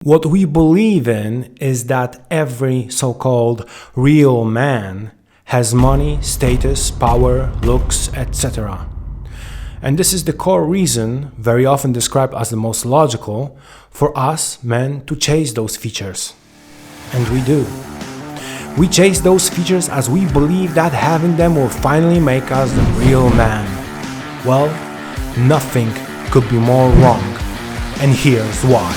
What we believe in is that every so-called real man has money, status, power, looks, etc. And this is the core reason, very often described as the most logical, for us men to chase those features. And we do. We chase those features as we believe that having them will finally make us the real man. Well, nothing could be more wrong. And here's why.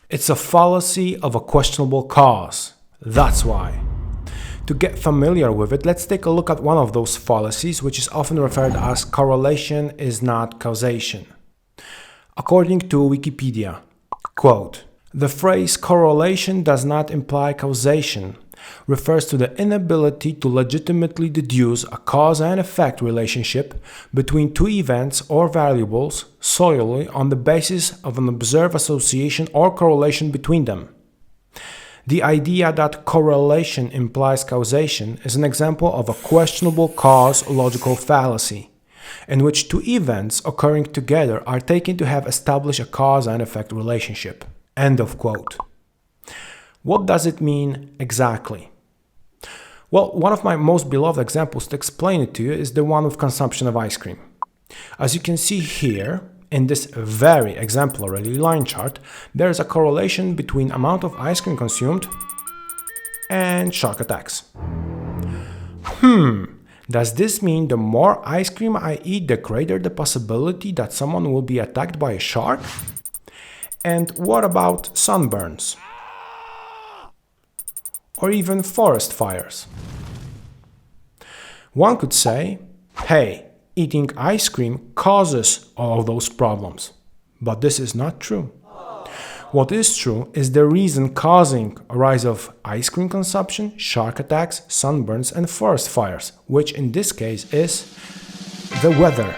It's a fallacy of a questionable cause. That's why. To get familiar with it, let's take a look at one of those fallacies, which is often referred as correlation is not causation. According to Wikipedia, quote, "The phrase correlation does not imply causation refers to the inability to legitimately deduce a cause and effect relationship between two events or variables solely on the basis of an observed association or correlation between them. The idea that correlation implies causation is an example of a questionable cause logical fallacy, in which two events occurring together are taken to have established a cause and effect relationship." End of quote. What does it mean exactly? Well, one of my most beloved examples to explain it to you is the one with consumption of ice cream. As you can see here, in this very exemplary line chart, there is a correlation between amount of ice cream consumed and shark attacks. Does this mean the more ice cream I eat, the greater the possibility that someone will be attacked by a shark? And what about sunburns? Or even forest fires? One could say, hey, eating ice cream causes all of those problems. But this is not true. What is true is the reason causing a rise of ice cream consumption, shark attacks, sunburns, and forest fires, which in this case is the weather.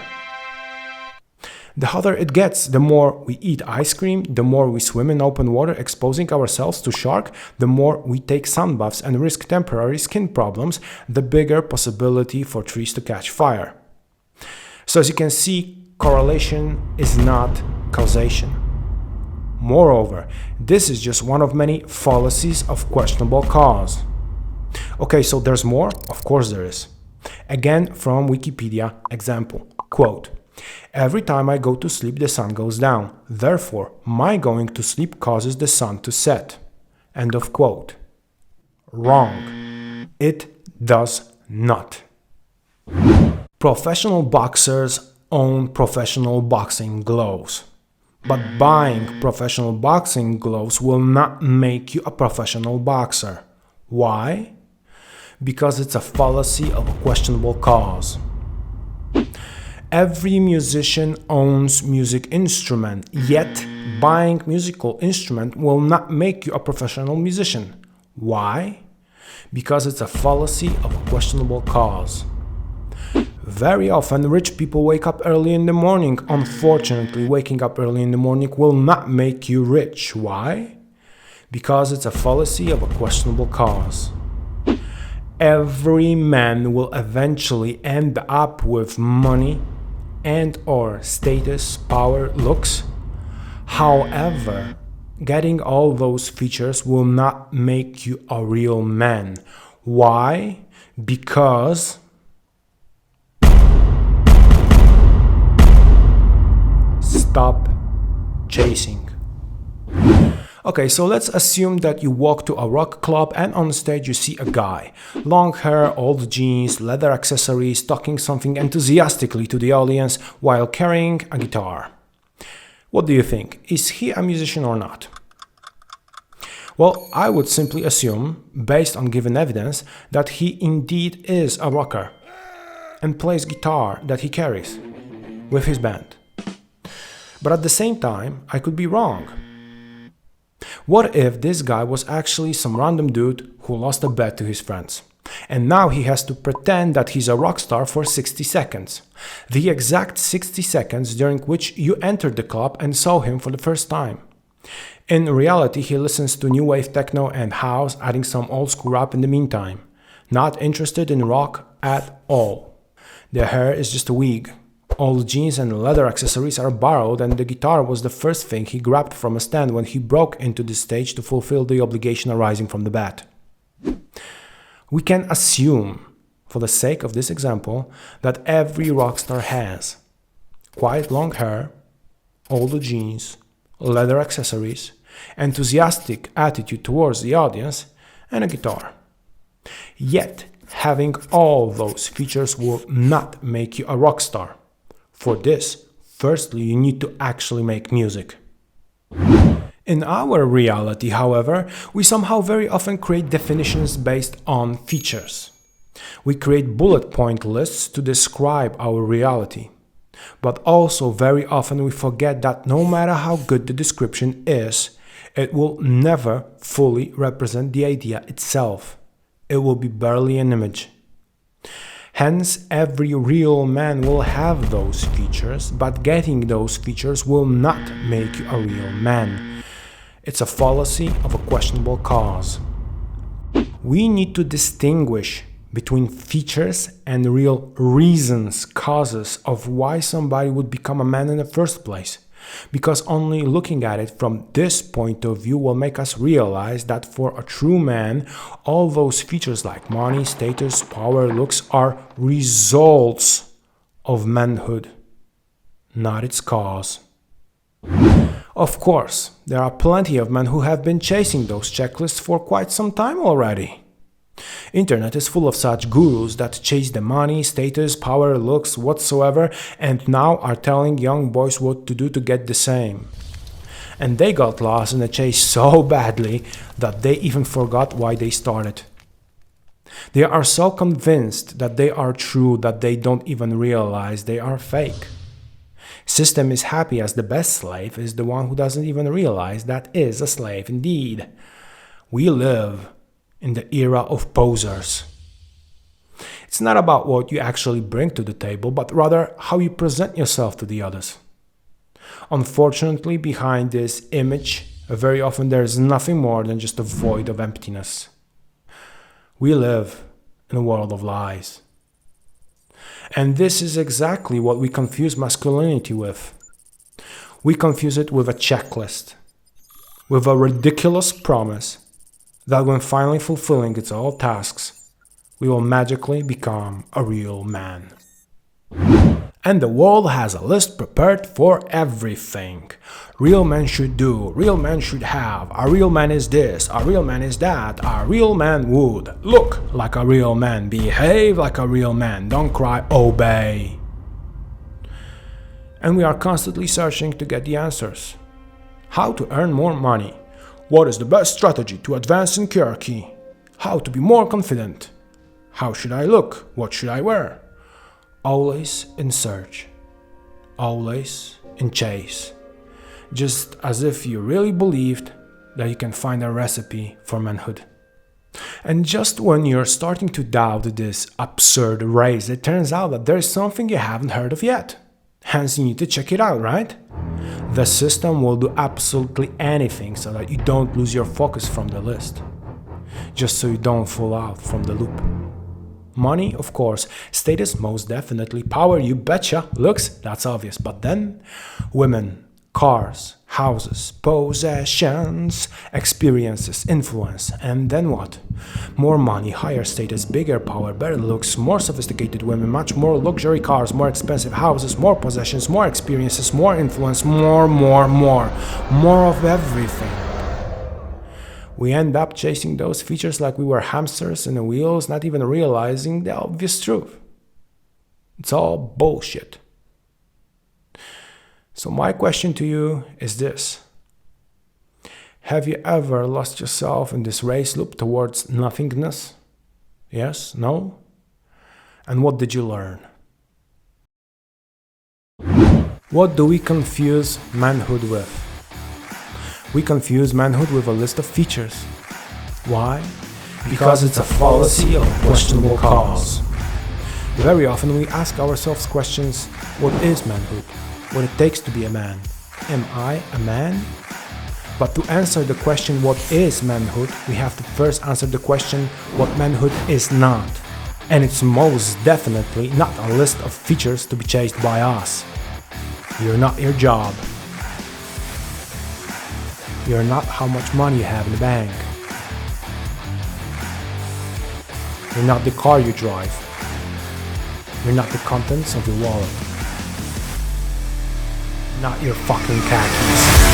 The hotter it gets, the more we eat ice cream, the more we swim in open water exposing ourselves to shark, the more we take sun baths and risk temporary skin problems, the bigger possibility for trees to catch fire. So as you can see, correlation is not causation. Moreover, this is just one of many fallacies of questionable cause. Okay, so there's more? Of course there is. Again, from Wikipedia example, quote, "Every time I go to sleep, the sun goes down. Therefore, my going to sleep causes the sun to set." End of quote. Wrong. It does not. Professional boxers own professional boxing gloves. But buying professional boxing gloves will not make you a professional boxer. Why? Because it's a fallacy of a questionable cause. Every musician owns music instrument, yet buying musical instrument will not make you a professional musician. Why? Because it's a fallacy of a questionable cause. Very often rich people wake up early in the morning. Unfortunately, waking up early in the morning will not make you rich. Why? Because it's a fallacy of a questionable cause. Every man will eventually end up with money and or status, power, looks. However, getting all those features will not make you a real man. Why? Because stop chasing. Okay, so let's assume that you walk to a rock club and on stage you see a guy. Long hair, old jeans, leather accessories, talking something enthusiastically to the audience while carrying a guitar. What do you think? Is he a musician or not? Well, I would simply assume, based on given evidence, that he indeed is a rocker and plays guitar that he carries with his band. But at the same time, I could be wrong. What if this guy was actually some random dude who lost a bet to his friends? And now he has to pretend that he's a rock star for 60 seconds. The exact 60 seconds during which you entered the club and saw him for the first time. In reality, he listens to new wave techno and house, adding some old school rap in the meantime. Not interested in rock at all. The hair is just a wig. All the jeans and leather accessories are borrowed, and the guitar was the first thing he grabbed from a stand when he broke into the stage to fulfill the obligation arising from the bat. We can assume, for the sake of this example, that every rock star has quite long hair, old jeans, leather accessories, enthusiastic attitude towards the audience, and a guitar. Yet, having all those features will not make you a rock star. For this, firstly, you need to actually make music. In our reality, however, we somehow very often create definitions based on features. We create bullet point lists to describe our reality. But also very often we forget that no matter how good the description is, it will never fully represent the idea itself. It will be barely an image. Hence, every real man will have those features, but getting those features will not make you a real man. It's a fallacy of a questionable cause. We need to distinguish between features and real reasons, causes of why somebody would become a man in the first place. Because only looking at it from this point of view will make us realize that for a true man, all those features like money, status, power, looks are results of manhood, not its cause. Of course, there are plenty of men who have been chasing those checklists for quite some time already. Internet is full of such gurus that chase the money, status, power, looks, whatsoever, and now are telling young boys what to do to get the same. And they got lost in the chase so badly that they even forgot why they started. They are so convinced that they are true that they don't even realize they are fake. System is happy as the best slave is the one who doesn't even realize that is a slave indeed. We live in the era of posers. It's not about what you actually bring to the table, but rather how you present yourself to the others. Unfortunately, behind this image, very often there is nothing more than just a void of emptiness. We live in a world of lies. And this is exactly what we confuse masculinity with. We confuse it with a checklist, with a ridiculous promise that when finally fulfilling its all tasks, we will magically become a real man. And the world has a list prepared for everything. Real men should do, real men should have, a real man is this, a real man is that, a real man would look like a real man, behave like a real man, don't cry, obey. And we are constantly searching to get the answers. How to earn more money? What is the best strategy to advance in hierarchy? How to be more confident? How should I look? What should I wear? Always in search. Always in chase. Just as if you really believed that you can find a recipe for manhood. And just when you're starting to doubt this absurd race, it turns out that there's something you haven't heard of yet. Hence you need to check it out, right? The system will do absolutely anything so that you don't lose your focus from the list. Just so you don't fall out from the loop. Money, of course. Status, most definitely. Power, you betcha. Looks, that's obvious. But then, women, cars, houses, possessions, experiences, influence. And then what? More money, higher status, bigger power, better looks, more sophisticated women, much more luxury cars, more expensive houses, more possessions, more experiences, more influence, more of everything. We end up chasing those features like we were hamsters in the wheels, not even realizing the obvious truth. It's all bullshit. So my question to you is this. Have you ever lost yourself in this race loop towards nothingness? Yes? No? And what did you learn? What do we confuse manhood with? We confuse manhood with a list of features. Why? Because it's a fallacy of questionable cause. Very often we ask ourselves questions, what is manhood? What it takes to be a man? Am I a man? But to answer the question what is manhood, we have to first answer the question what manhood is not. And it's most definitely not a list of features to be chased by us. You're not your job. You're not how much money you have in the bank. You're not the car you drive. You're not the contents of your wallet. Not your fucking khakis.